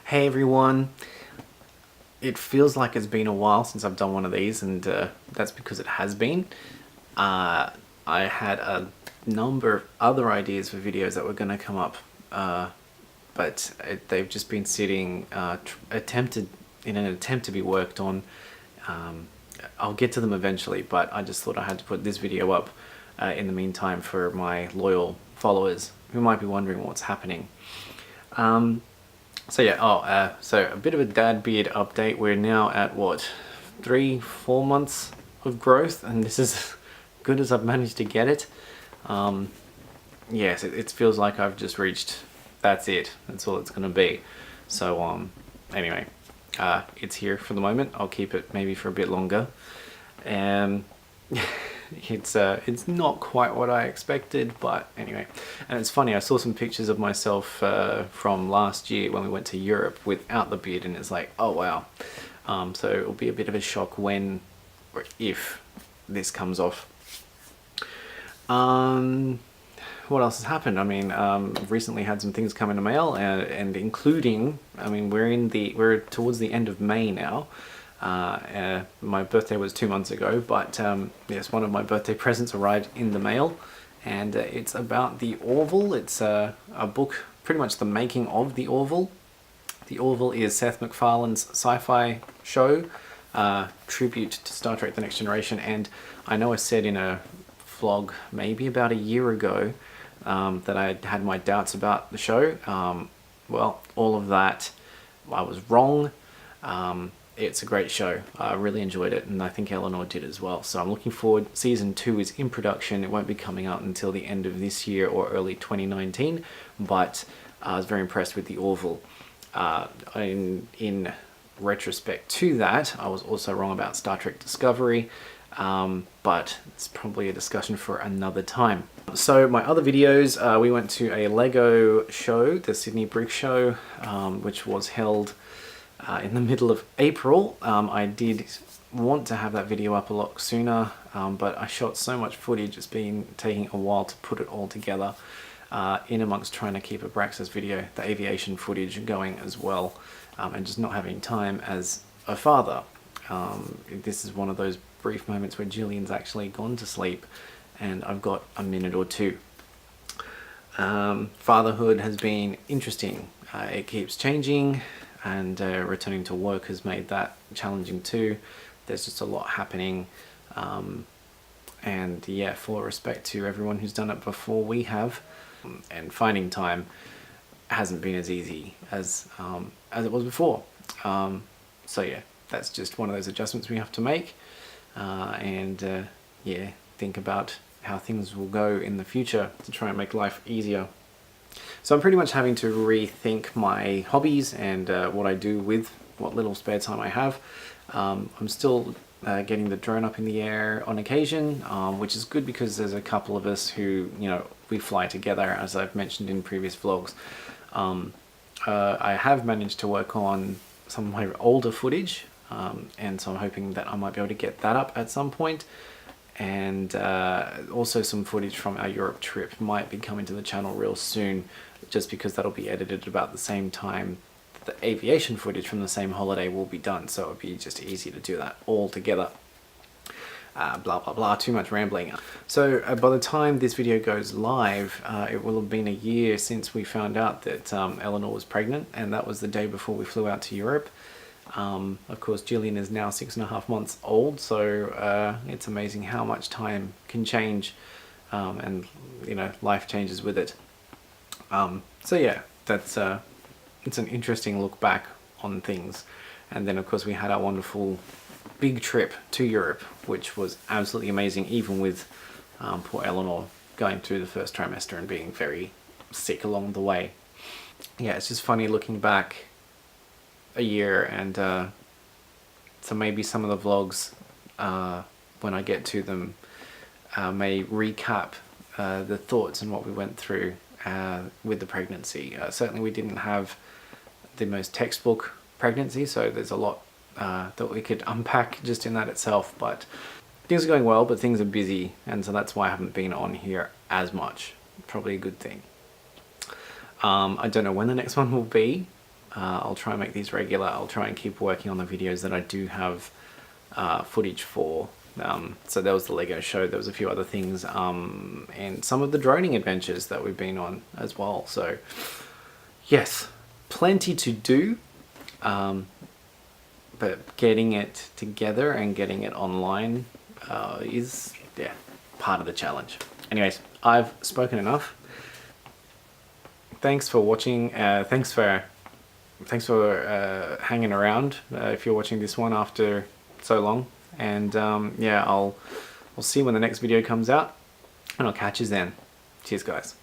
Hey everyone, it feels like it's been a while since I've done one of these, and that's because it has been. I had a number of other ideas for videos that were going to come up, but they've just been sitting in an attempt to be worked on. I'll get to them eventually, but I just thought I had to put this video up in the meantime for my loyal followers who might be wondering what's happening. So yeah, so a bit of a dad beard update. We're now at what, 3-4 months of growth, and this is as good as I've managed to get it. Yes, it feels like I've just reached, that's all it's gonna be. So anyway, it's here for the moment. I'll keep it maybe for a bit longer, and it's not quite what I expected, but anyway. And it's funny, I saw some pictures of myself from last year when we went to Europe without the beard, and it's like, oh wow. So it'll be a bit of a shock when or if this comes off. What else has happened? I mean, I've recently had some things come in the mail, and including, I mean, we're towards the end of May now. My birthday was 2 months ago, but yes, one of my birthday presents arrived in the mail, and it's about the Orville. It's a book, pretty much the making of the Orville. The Orville is Seth MacFarlane's sci-fi show, tribute to Star Trek: The Next Generation, and I know I said in a vlog maybe about a year ago that I had my doubts about the show. Well, all of that, I was wrong. It's a great show. I really enjoyed it, and I think Eleanor did as well. So I'm looking forward. Season 2 is in production. It won't be coming out until the end of this year or early 2019, but I was very impressed with the Orville. In retrospect to that, I was also wrong about Star Trek Discovery, but it's probably a discussion for another time. So my other videos, we went to a Lego show, the Sydney Brick Show, which was held in the middle of April. I did want to have that video up a lot sooner, but I shot so much footage, it's been taking a while to put it all together, in amongst trying to keep a Braxis video, the aviation footage, going as well, and just not having time as a father. This is one of those brief moments where Jillian's actually gone to sleep and I've got a minute or two. Fatherhood has been interesting. It keeps changing, and returning to work has made that challenging too. There's just a lot happening, and yeah, full respect to everyone who's done it before we have, and finding time hasn't been as easy as it was before. So yeah, that's just one of those adjustments we have to make, and yeah, think about how things will go in the future to try and make life easier. So I'm pretty much having to rethink my hobbies and what I do with what little spare time I have. I'm still getting the drone up in the air on occasion, which is good because there's a couple of us who, you know, we fly together, as I've mentioned in previous vlogs. I have managed to work on some of my older footage, and so I'm hoping that I might be able to get that up at some point. And also some footage from our Europe trip might be coming to the channel real soon, just because that'll be edited about the same time the aviation footage from the same holiday will be done, so it'll be just easy to do that all together. Blah blah blah, too much rambling. So by the time this video goes live, it will have been a year since we found out that Eleanor was pregnant, and that was the day before we flew out to Europe. Of course, Jillian is now 6.5 months old, so it's amazing how much time can change, and you know, life changes with it. So yeah, that's it's an interesting look back on things. And then of course we had our wonderful big trip to Europe, which was absolutely amazing, even with poor Eleanor going through the first trimester and being very sick along the way. Yeah, it's just funny looking back a year, and so maybe some of the vlogs, when I get to them, may recap the thoughts and what we went through with the pregnancy. Certainly we didn't have the most textbook pregnancy, so there's a lot that we could unpack just in that itself, but things are going well, but things are busy, and so that's why I haven't been on here as much. Probably a good thing. I don't know when the next one will be, I'll try and make these regular. I'll try and keep working on the videos that I do have footage for. So there was the Lego show, there was a few other things, and some of the droning adventures that we've been on as well. So yes, plenty to do, but getting it together and getting it online is, yeah, part of the challenge. Anyways, I've spoken enough. Thanks for watching. Thanks for hanging around if you're watching this one after so long. And yeah, I'll see you when the next video comes out, and I'll catch you then. Cheers, guys.